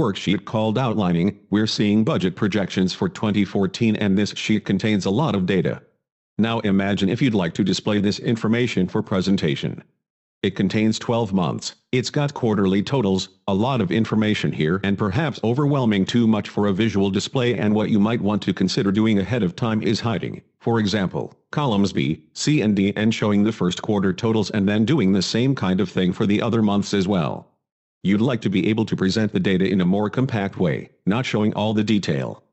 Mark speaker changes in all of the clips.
Speaker 1: worksheet called Outlining, we're seeing budget projections for 2014, and this sheet contains a lot of data. Now imagine if you'd like to display this information for presentation. It contains 12 months, it's got quarterly totals, a lot of information here, and perhaps overwhelming too much for a visual display, and what you might want to consider doing ahead of time is hiding, for example, columns B, C and D, and showing the first quarter totals, and then doing the same kind of thing for the other months as well. You'd like to be able to present the data in a more compact way, not showing all the detail.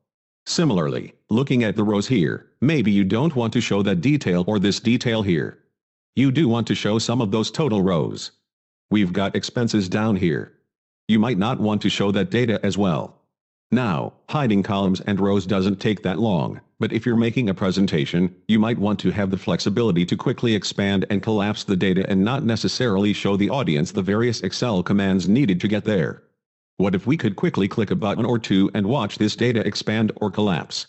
Speaker 1: Similarly, looking at the rows here, maybe you don't want to show that detail or this detail here. You do want to show some of those total rows. We've got expenses down here. You might not want to show that data as well. Now, hiding columns and rows doesn't take that long, but if you're making a presentation, you might want to have the flexibility to quickly expand and collapse the data and not necessarily show the audience the various Excel commands needed to get there. What if we could quickly click a button or two and watch this data expand or collapse?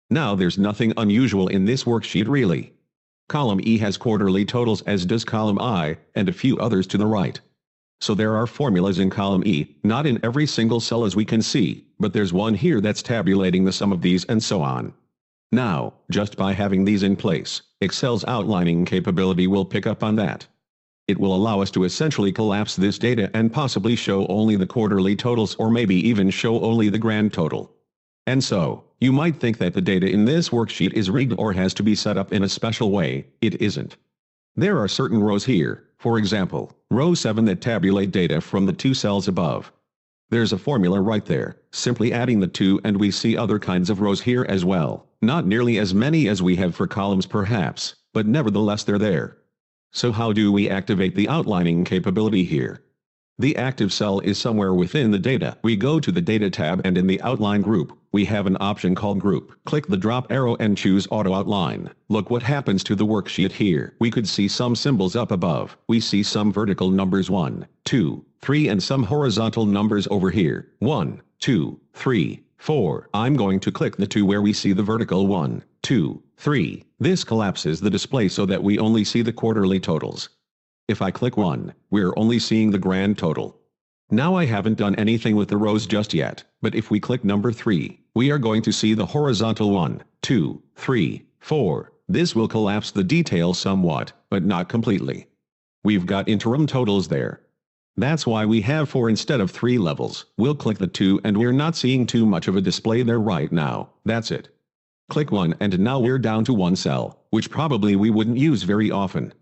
Speaker 1: Now there's nothing unusual in this worksheet really. Column E has quarterly totals, as does column I, and a few others to the right. So there are formulas in column E, not in every single cell as we can see, but there's one here that's tabulating the sum of these and so on. Now, just by having these in place, Excel's outlining capability will pick up on that. It will allow us to essentially collapse this data and possibly show only the quarterly totals, or maybe even show only the grand total. And so, you might think that the data in this worksheet is rigged or has to be set up in a special way. It isn't. There are certain rows here, for example, row 7, that tabulate data from the two cells above. There's a formula right there, simply adding the two, and we see other kinds of rows here as well, not nearly as many as we have for columns perhaps, but nevertheless they're there. So how do we activate the outlining capability here? The active cell is somewhere within the data. We go to the Data tab, and in the Outline group, we have an option called Group. Click the drop arrow and choose Auto Outline. Look what happens to the worksheet here. We could see some symbols up above. We see some vertical numbers 1, 2, 3, and some horizontal numbers over here. 1, 2, 3, 4. I'm going to click the 2 where we see the vertical 1, 2, 3. This collapses the display so that we only see the quarterly totals. If I click 1, we're only seeing the grand total. Now I haven't done anything with the rows just yet, but if we click number 3, we are going to see the horizontal 1, 2, 3, 4. This will collapse the detail somewhat, but not completely. We've got interim totals there. That's why we have 4 instead of 3 levels. We'll click the 2 and we're not seeing too much of a display there right now. That's it. Click 1 and now we're down to 1 cell, which probably we wouldn't use very often.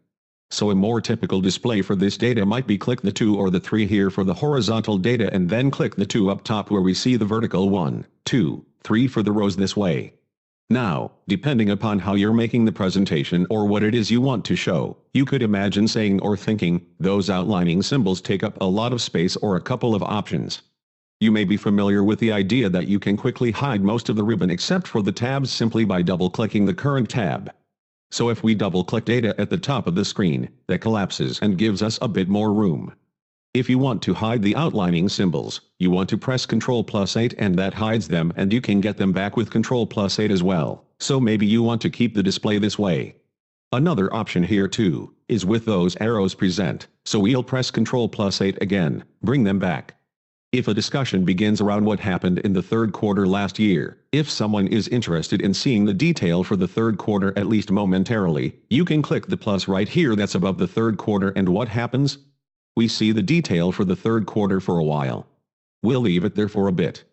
Speaker 1: So a more typical display for this data might be click the 2 or the 3 here for the horizontal data, and then click the 2 up top where we see the vertical 1, 2, 3 for the rows this way. Now, depending upon how you're making the presentation or what it is you want to show, you could imagine saying or thinking, those outlining symbols take up a lot of space, or a couple of options. You may be familiar with the idea that you can quickly hide most of the ribbon except for the tabs simply by double-clicking the current tab. So if we double-click data at the top of the screen, that collapses and gives us a bit more room. If you want to hide the outlining symbols, you want to press Ctrl+8 and that hides them, and you can get them back with Ctrl+8 as well, so maybe you want to keep the display this way. Another option here too, is with those arrows present, so we'll press Ctrl+8 again, bring them back. If a discussion begins around what happened in the third quarter last year, if someone is interested in seeing the detail for the third quarter at least momentarily, you can click the plus right here that's above the third quarter, and what happens? We see the detail for the third quarter for a while. We'll leave it there for a bit.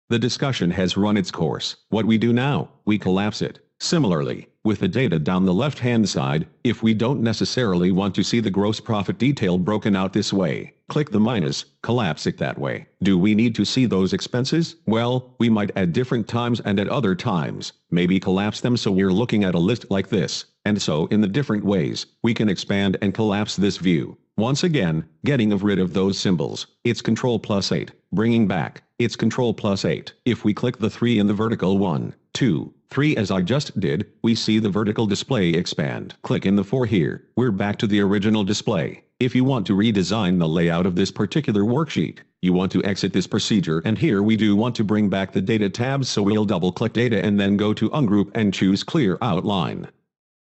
Speaker 1: The discussion has run its course. What we do now, we collapse it. Similarly, with the data down the left-hand side, if we don't necessarily want to see the gross profit detail broken out this way, click the minus, collapse it that way. Do we need to see those expenses? Well, we might at different times and at other times, maybe collapse them so we're looking at a list like this, and so in the different ways, we can expand and collapse this view. Once again, getting rid of those symbols, it's Ctrl+8, bringing back, it's Ctrl+8. If we click the 3 in the vertical 1, 2, 3 as I just did, we see the vertical display expand. Click in the 4 here, we're back to the original display. If you want to redesign the layout of this particular worksheet, you want to exit this procedure, and here we do want to bring back the data tabs, so we'll double-click data and then go to Ungroup and choose Clear Outline.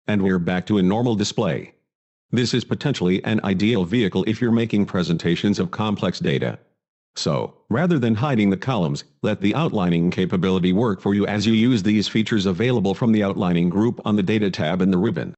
Speaker 1: And we're back to a normal display. This is potentially an ideal vehicle if you're making presentations of complex data. So, rather than hiding the columns, let the outlining capability work for you as you use these features available from the Outlining group on the Data tab in the ribbon.